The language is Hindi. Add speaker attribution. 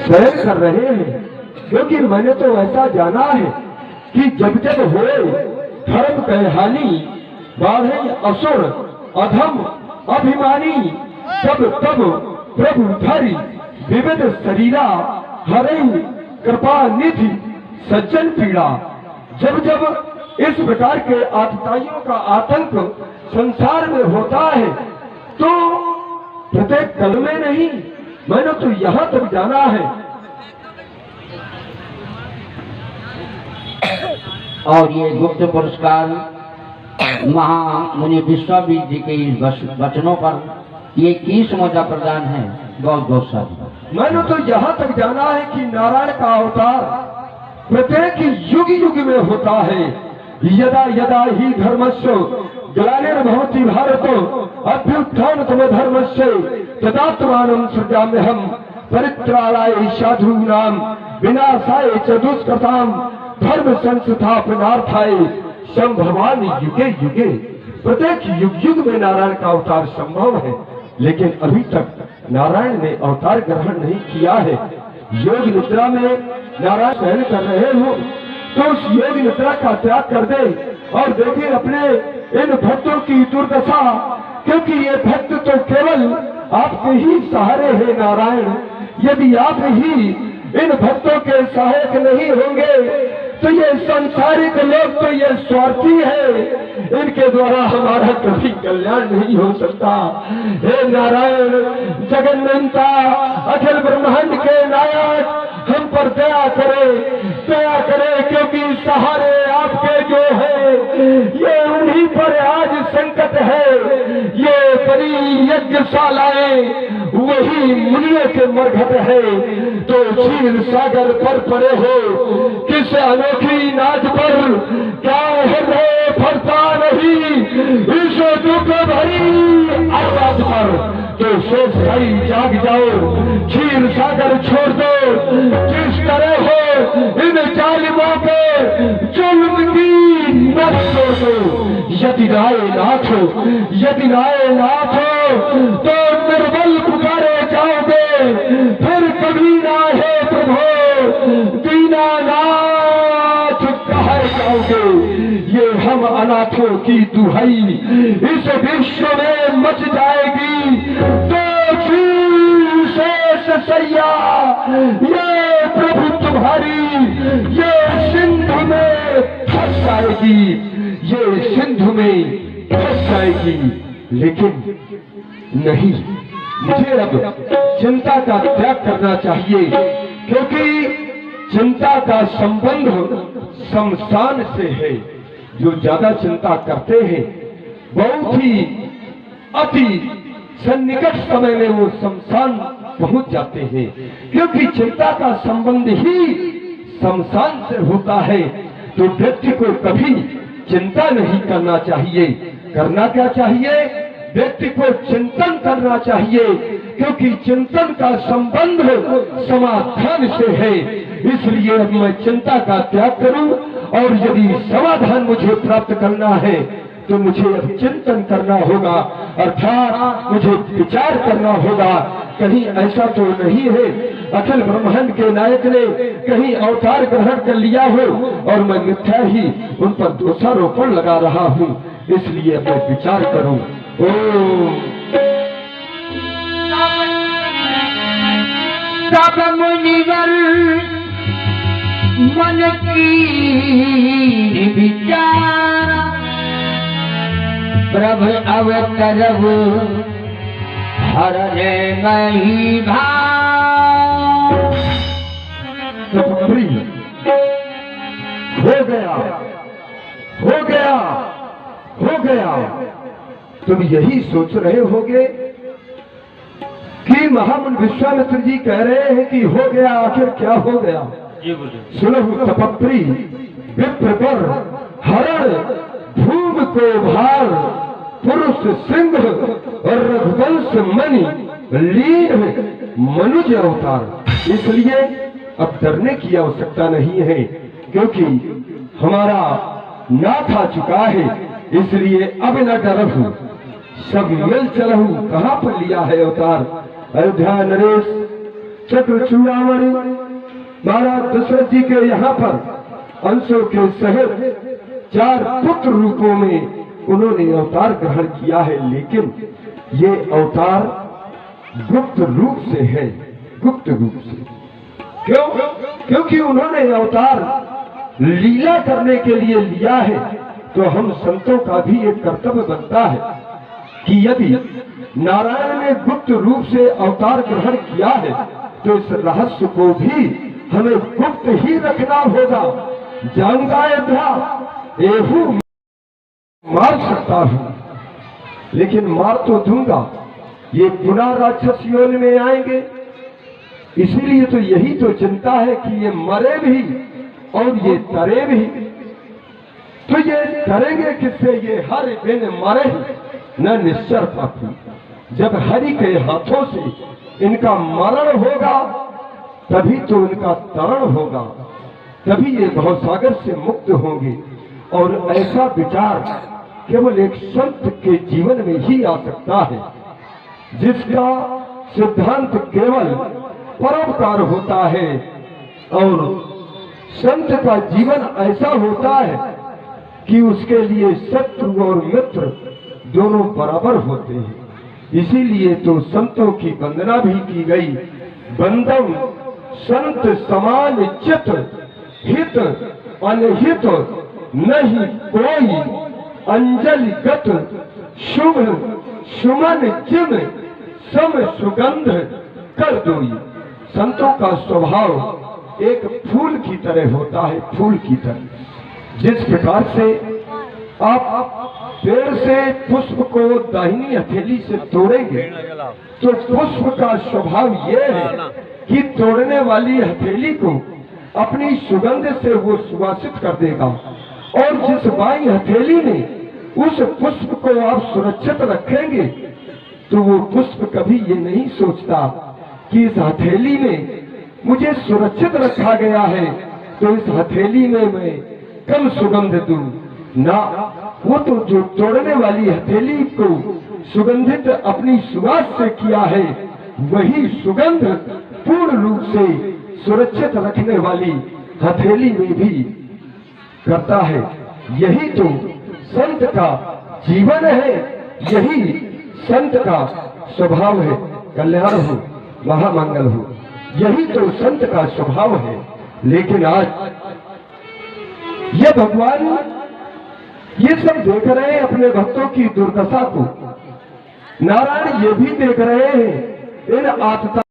Speaker 1: शयन कर रहे हैं। क्योंकि मैंने तो ऐसा जाना है कि जब जब होए धर्म कहानी, बाढ़े असुर अधम अभिमानी, तब तब प्रभु धरि विविध शरीरा, हरे कृपा निधि सज्जन पीड़ा। जब जब इस प्रकार के आतताइयों का आतंक संसार में होता है तो प्रत्येक कल में नहीं, मैंने तो यहाँ तक जाना है।
Speaker 2: और ये गुप्त पुरस्कार महामुनि विश्वविद जी के इस वचनों पर ये 21वां प्रदान है। बहुत बहुत साधु।
Speaker 1: मैंने तो यहाँ तक जाना है कि नारायण का अवतार प्रत्येक युग युग में होता है। यदा यदा ही धर्मस्य ग्लानिर्भवति भारत अभ्युत्थानतम धर्मस्य तदात्मानं सृजाम्यहम् परित्राणाय साधूनां विनाशाय च दुष्कृतां धर्म संस्थापनार्थाय संभवामि युगे युगे। प्रत्येक युग युग में नारायण का अवतार संभव है, लेकिन अभी तक नारायण ने अवतार ग्रहण नहीं किया है। योग निद्रा में नारायण शयन कर रहे हो तो उस योग निद्रा का त्याग कर दे और देखिए अपने इन भक्तों की दुर्दशा। क्योंकि ये भक्त तो केवल आपके ही सहारे हैं नारायण। यदि आप ही इन भक्तों के सहायक नहीं होंगे तो ये संसारिक लोग तो ये स्वार्थी है, इनके द्वारा हमारा कभी कल्याण नहीं हो सकता। हे नारायण जगन्नाथा अखिल ब्रह्मांड के नायक, हम पर दया करे क्योंकि सहारे आपके जो है ये उन्हीं पर आज संकट है। ये बड़ी यज्ञशालाएं वही मुनियों के मरघट है। तो क्षीर सागर पर पड़े हो किस अनोखी नाज पर, क्या हृदय फरता नहीं इस दुख भरी आवाज पर। तो शेष भाई जाग जाओ, क्षीर सागर छोड़ दो। जिस तरह हो इन जालिमों पे जुल्म की नस तोड़ दो। यदि नाथ हो तो निर्बल पुकारे जाओगे, फिर कभी ना है प्रभु दीनानाथ कहे जाओगे। ये हम अनाथों की दुहाई इस विश्व में मच जाएगी। तो शेष सैया ये प्रभु तुम्हारी ये सिंधु में फंस जाएगी, ये सिंधु में फंस जाएगी। लेकिन नहीं, मुझे अब चिंता का त्याग करना चाहिए, क्योंकि चिंता का संबंध शमशान से है। जो ज्यादा चिंता करते हैं बहुत ही अति सन्निकट समय में वो शमशान पहुंच जाते हैं, क्योंकि चिंता का संबंध ही शमशान से होता है। तो व्यक्ति को कभी चिंता नहीं करना चाहिए। करना क्या चाहिए? व्यक्ति को चिंतन करना चाहिए, क्योंकि चिंतन का संबंध समाधान से है। इसलिए अब मैं चिंता का त्याग करूं, और यदि समाधान मुझे प्राप्त करना है तो मुझे अब चिंतन करना होगा, अर्थात मुझे विचार करना होगा। कहीं ऐसा तो नहीं है अखिल ब्रह्मांड के नायक ने कहीं अवतार ग्रहण कर लिया हो और मैं मिथ्या ही उन पर दोषारोपण लगा रहा हूँ। इसलिए मैं विचार करूं।
Speaker 2: सब मुनिवर मन की विचार, प्रभु अवतरव हरने नहीं भाव।
Speaker 1: हो गया। तुम यही सोच रहे होगे कि महामुनि विश्वामित्र जी कह रहे हैं कि हो गया, आखिर क्या हो गया? सुनो तपप्री विप्र पर हरण भूमि को भार, पुरुष सिंह और रघुवंश मणि लीन मनुज अवतार। इसलिए अब डरने की आवश्यकता नहीं है, क्योंकि हमारा नाथ आ चुका है। इसलिए अब न डरहूं, सब मिल चलहूं। कहाँ पर लिया है अवतार? अयोध्या नरेश चक्र चूड़ामणि महाराज दशरथ जी के यहाँ पर अंशों के सहित 4 पुत्र रूपों में उन्होंने अवतार ग्रहण किया है, लेकिन ये अवतार गुप्त रूप से है, गुप्त रूप से। क्यों? क्योंकि उन्होंने अवतार लीला करने के लिए लिया है। तो हम संतों का भी एक कर्तव्य बनता है कि यदि नारायण ने गुप्त रूप से अवतार ग्रहण किया है तो इस रहस्य को भी हमें गुप्त ही रखना होगा। जाऊंगा अयोध्या, एहू मार सकता हूं, लेकिन मार तो दूंगा, ये पुनः राक्षस योनि में आएंगे। इसीलिए तो यही तो चिंता है कि ये मरे भी और ये तरे भी। तो ये डरेंगे किससे? ये हर दिन मरे न निश्चर पापी। जब हरि के हाथों से इनका मरण होगा तभी तो इनका तरण होगा, तभी ये भवसागर से मुक्त होंगे। और ऐसा विचार केवल एक संत के जीवन में ही आ सकता है, जिसका सिद्धांत केवल परोपकार होता है। और संत का जीवन ऐसा होता है कि उसके लिए शत्रु और मित्र दोनों बराबर होते हैं। इसीलिए तो संतों की वंदना भी की गई। बंदम संत समान चित, हित अनहित नहीं कोई, अंजलि गत शुभ सुमन जिम सम सुगंध कर दोई। संतों का स्वभाव एक फूल की तरह होता है, फूल की तरह। जिस प्रकार से आप पेड़ से पुष्प को दाहिनी हथेली से तोड़ेंगे तो पुष्प का स्वभाव यह है कि तोड़ने वाली हथेली को अपनी सुगंध से वो सुवासित कर देगा। और जिस बाई हथेली में उस पुष्प को आप सुरक्षित रखेंगे तो वो पुष्प कभी ये नहीं सोचता कि इस हथेली में मुझे सुरक्षित रखा गया है तो इस हथेली में मैं कम सुगंध दूं ना। वो तो जो तोड़ने वाली हथेली को सुगंधित अपनी सुवास से किया है वही सुगंध पूर्ण रूप से सुरक्षित रखने वाली हथेली में भी करता है। यही तो संत का जीवन है, यही संत का स्वभाव है। कल्याण हो, महामंगल हो, यही तो संत का स्वभाव है। लेकिन आज ये भगवान ये सब देख रहे हैं अपने भक्तों की दुर्दशा को। नारायण ये भी देख रहे हैं इन आत्मा